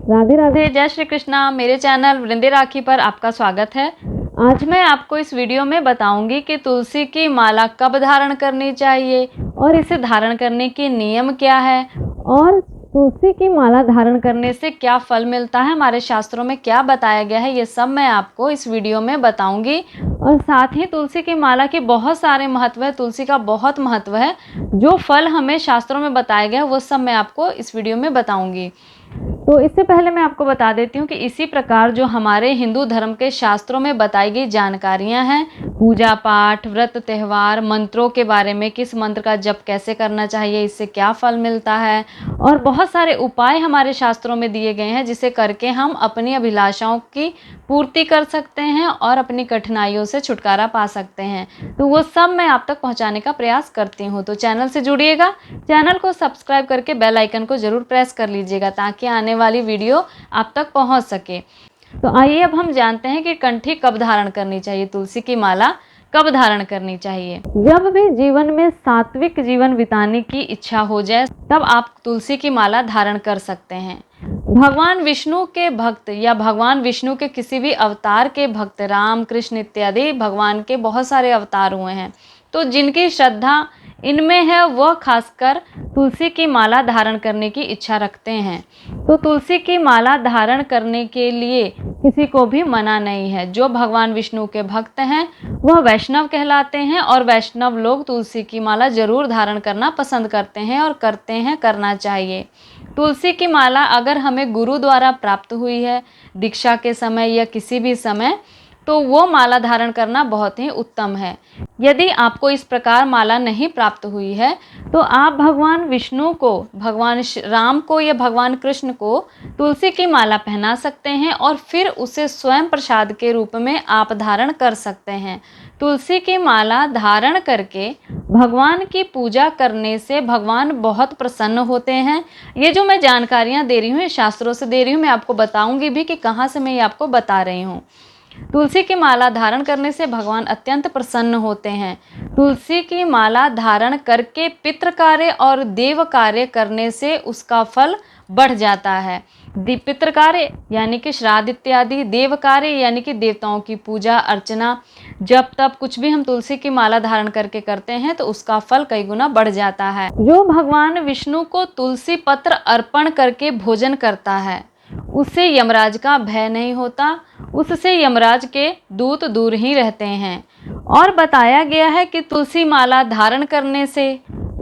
राधे राधे, जय श्री कृष्णा। मेरे चैनल वृंदे राखी पर आपका स्वागत है। आज मैं आपको इस वीडियो में बताऊंगी कि तुलसी की माला कब धारण करनी चाहिए और इसे धारण करने के नियम क्या है और तुलसी की माला धारण करने से क्या फल मिलता है, हमारे शास्त्रों में क्या बताया गया है, ये सब मैं आपको इस वीडियो में बताऊंगी। और साथ ही तुलसी की माला के बहुत सारे महत्व है, तुलसी का बहुत महत्व है। जो फल हमें शास्त्रों में बताया गया वो सब मैं आपको इस वीडियो में बताऊंगी। तो इससे पहले मैं आपको बता देती हूँ कि इसी प्रकार जो हमारे हिंदू धर्म के शास्त्रों में बताई गई जानकारियाँ हैं, पूजा पाठ, व्रत, त्यौहार, मंत्रों के बारे में, किस मंत्र का जप कैसे करना चाहिए, इससे क्या फल मिलता है, और बहुत सारे उपाय हमारे शास्त्रों में दिए गए हैं जिसे करके हम अपनी अभिलाषाओं की पूर्ति कर सकते हैं और अपनी कठिनाइयों से छुटकारा पा सकते हैं। तो वो सब मैं आप तक पहुँचाने का प्रयास करती हूँ। तो चैनल से जुड़िएगा, चैनल को सब्सक्राइब करके बेल आइकन को ज़रूर प्रेस कर लीजिएगा ताकि आने वाली वीडियो आप तक पहुंच सके। तो आइए अब हम जानते हैं कि कंठी कब धारण करनी चाहिए, तुलसी की माला कब धारण करनी चाहिए। जब भी जीवन में सात्विक जीवन बिताने की इच्छा हो जाए तब आप तुलसी की माला धारण कर सकते हैं। भगवान विष्णु के भक्त या भगवान विष्णु के किसी भी अवतार के भक्त, राम, कृष्ण इत्यादि भगवान के बहुत सारे अवतार हुए हैं, तो जिनकी श्रद्धा इनमें है वह खासकर तुलसी की माला धारण करने की इच्छा रखते हैं। तो तुलसी की माला धारण करने के लिए किसी को भी मना नहीं है। जो भगवान विष्णु के भक्त हैं वह वैष्णव कहलाते हैं और वैष्णव लोग तुलसी की माला जरूर धारण करना पसंद करते हैं और करते हैं, करना चाहिए। तुलसी की माला अगर हमें गुरु द्वारा प्राप्त हुई है, दीक्षा के समय या किसी भी समय, तो वो माला धारण करना बहुत ही उत्तम है। यदि आपको इस प्रकार माला नहीं प्राप्त हुई है तो आप भगवान विष्णु को, भगवान राम को या भगवान कृष्ण को तुलसी की माला पहना सकते हैं और फिर उसे स्वयं प्रसाद के रूप में आप धारण कर सकते हैं। तुलसी की माला धारण करके भगवान की पूजा करने से भगवान बहुत प्रसन्न होते हैं। ये जो मैं जानकारियाँ दे रही हूँ, शास्त्रों से दे रही हूँ, मैं आपको बताऊँगी भी कि कहाँ से मैं ये आपको बता रही हूँ। तुलसी की माला धारण करने से भगवान अत्यंत प्रसन्न होते हैं। तुलसी की माला धारण करके पितृ कार्य और देव कार्य करने से उसका फल बढ़ जाता है। पितृ कार्य यानी कि श्राद्ध इत्यादि, देव कार्य यानी कि देवताओं की पूजा अर्चना, जब तब कुछ भी हम तुलसी की माला धारण करके करते हैं तो उसका फल कई गुना बढ़ जाता है। जो भगवान विष्णु को तुलसी पत्र अर्पण करके भोजन करता है उससे यमराज का भय नहीं होता, उससे यमराज के दूत दूर ही रहते हैं। और बताया गया है कि तुलसी माला धारण करने से,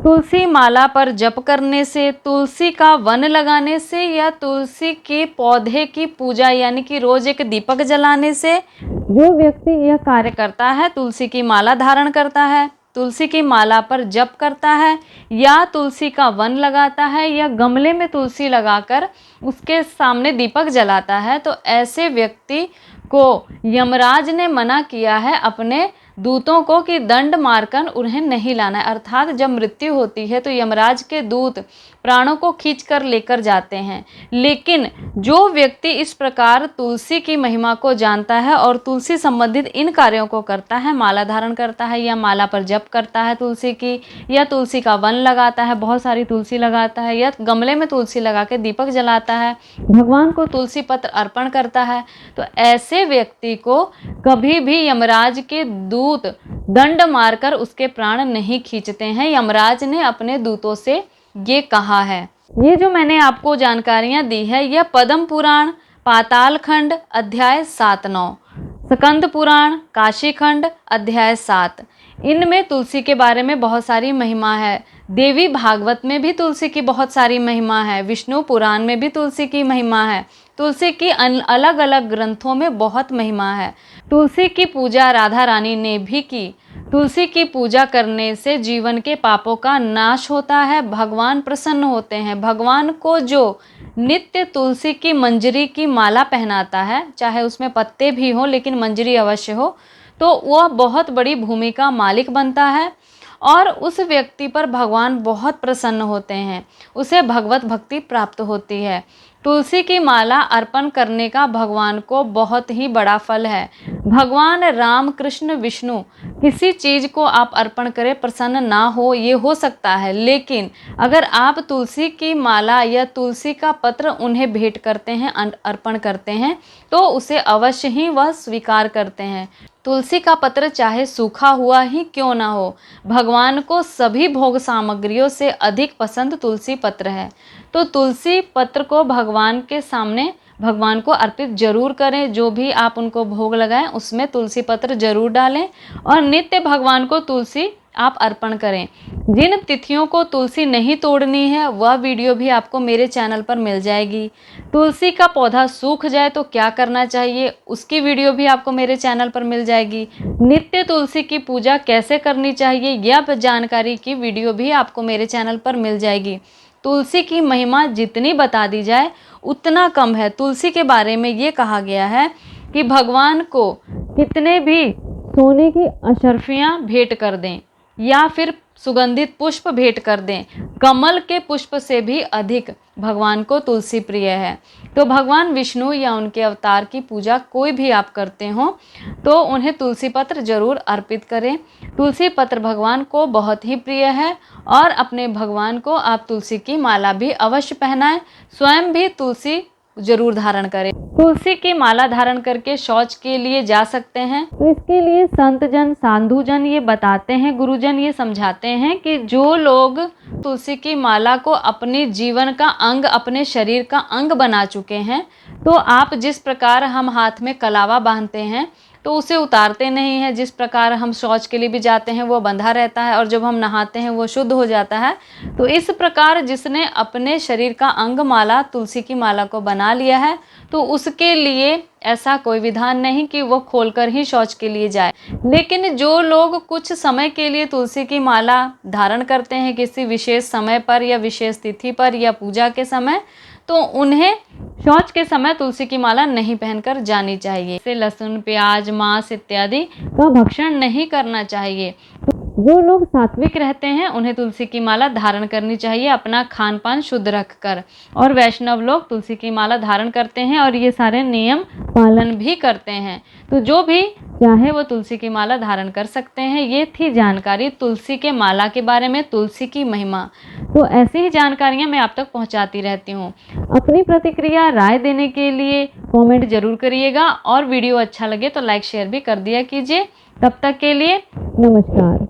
तुलसी माला पर जप करने से, तुलसी का वन लगाने से या तुलसी के पौधे की पूजा यानी कि रोज एक दीपक जलाने से जो व्यक्ति यह कार्य करता है, तुलसी की माला धारण करता है, तुलसी की माला पर जप करता है या तुलसी का वन लगाता है या गमले में तुलसी लगाकर उसके सामने दीपक जलाता है, तो ऐसे व्यक्ति को यमराज ने मना किया है अपने दूतों को कि दंड मारकर उन्हें नहीं लाना है। अर्थात जब मृत्यु होती है तो यमराज के दूत प्राणों को खींच कर लेकर जाते हैं। लेकिन जो व्यक्ति इस प्रकार तुलसी की महिमा को जानता है और तुलसी संबंधित इन कार्यों को करता है, माला धारण करता है या माला पर जप करता है तुलसी की, या तुलसी का वन लगाता है, बहुत सारी तुलसी लगाता है, या गमले में तुलसी लगा के दीपक जलाता है, भगवान को तुलसी पत्र अर्पण करता है, तो ऐसे व्यक्ति को कभी भी यमराज के दूत दंड मारकर उसके प्राण नहीं खींचते हैं। यमराज ने अपने दूतों से ये कहा है। ये जो मैंने आपको जानकारियां दी है यह पद्म पुराण पाताल खंड अध्याय 7-9, स्कंद पुराण काशी खंड अध्याय 7, इनमें तुलसी के बारे में बहुत सारी महिमा है। देवी भागवत में भी तुलसी की बहुत सारी महिमा है, विष्णु पुराण में भी तुलसी की महिमा है, तुलसी की अलग अलग ग्रंथों में बहुत महिमा है। तुलसी की पूजा राधा रानी ने भी की। तुलसी की पूजा करने से जीवन के पापों का नाश होता है, भगवान प्रसन्न होते हैं। भगवान को जो नित्य तुलसी की मंजरी की माला पहनाता है, चाहे उसमें पत्ते भी हो लेकिन मंजरी अवश्य हो, तो वह बहुत बड़ी भूमि का मालिक बनता है और उस व्यक्ति पर भगवान बहुत प्रसन्न होते हैं, उसे भगवत भक्ति प्राप्त होती है। तुलसी की माला अर्पण करने का भगवान को बहुत ही बड़ा फल है। भगवान राम कृष्ण विष्णु किसी चीज़ को आप अर्पण करें प्रसन्न ना हो, ये हो सकता है, लेकिन अगर आप तुलसी की माला या तुलसी का पत्र उन्हें भेंट करते हैं, अर्पण करते हैं, तो उसे अवश्य ही वह स्वीकार करते हैं। तुलसी का पत्र चाहे सूखा हुआ ही क्यों ना हो, भगवान को सभी भोग सामग्रियों से अधिक पसंद तुलसी पत्र है। तो तुलसी पत्र को भगवान के सामने भगवान को अर्पित जरूर करें। जो भी आप उनको भोग लगाएं उसमें तुलसी पत्र जरूर डालें और नित्य भगवान को तुलसी आप अर्पण करें। जिन तिथियों को तुलसी नहीं तोड़नी है वह वीडियो भी आपको मेरे चैनल पर मिल जाएगी। तुलसी का पौधा सूख जाए तो क्या करना चाहिए, उसकी वीडियो भी आपको मेरे चैनल पर मिल जाएगी। नित्य तुलसी की पूजा कैसे करनी चाहिए यह जानकारी की वीडियो भी आपको मेरे चैनल पर मिल जाएगी। तुलसी की महिमा जितनी बता दी जाए उतना कम है। तुलसी के बारे में ये कहा गया है कि भगवान को कितने भी सोने की अशर्फियाँ भेंट कर दें या फिर सुगंधित पुष्प भेंट कर दें, कमल के पुष्प से भी अधिक भगवान को तुलसी प्रिय है। तो भगवान विष्णु या उनके अवतार की पूजा कोई भी आप करते हो तो उन्हें तुलसी पत्र जरूर अर्पित करें। तुलसी पत्र भगवान को बहुत ही प्रिय है और अपने भगवान को आप तुलसी की माला भी अवश्य पहनाएं। स्वयं भी तुलसी जरूर धारण करें। तुलसी की माला धारण करके शौच के लिए जा सकते हैं। तो इसके लिए संत जन साधु जन ये बताते हैं, गुरुजन ये समझाते हैं कि जो लोग तुलसी की माला को अपने जीवन का अंग, अपने शरीर का अंग बना चुके हैं, तो आप जिस प्रकार हम हाथ में कलावा बांधते हैं तो उसे उतारते नहीं हैं, जिस प्रकार हम शौच के लिए भी जाते हैं वो बंधा रहता है और जब हम नहाते हैं वो शुद्ध हो जाता है, तो इस प्रकार जिसने अपने शरीर का अंग माला तुलसी की माला को बना लिया है तो उसके लिए ऐसा कोई विधान नहीं कि वो खोलकर ही शौच के लिए जाए। लेकिन जो लोग कुछ समय के लिए तुलसी की माला धारण करते हैं किसी विशेष समय पर या विशेष तिथि पर या पूजा के समय, तो उन्हें शौच के समय तुलसी की माला नहीं पहनकर जानी चाहिए। जैसे लहसुन, प्याज, मांस इत्यादि का भक्षण नहीं करना चाहिए। जो लोग सात्विक रहते हैं उन्हें तुलसी की माला धारण करनी चाहिए अपना खान पान शुद्ध रखकर, और वैष्णव लोग तुलसी की माला धारण करते हैं और ये सारे नियम पालन भी करते हैं। तो जो भी चाहे वो तुलसी की माला धारण कर सकते हैं। ये थी जानकारी तुलसी के माला के बारे में, तुलसी की महिमा। तो ऐसी ही जानकारियाँ मैं आप तक पहुँचाती रहती हूँ। अपनी प्रतिक्रिया राय देने के लिए कमेंट जरूर करिएगा और वीडियो अच्छा लगे तो लाइक शेयर भी कर दिया कीजिए। तब तक के लिए नमस्कार।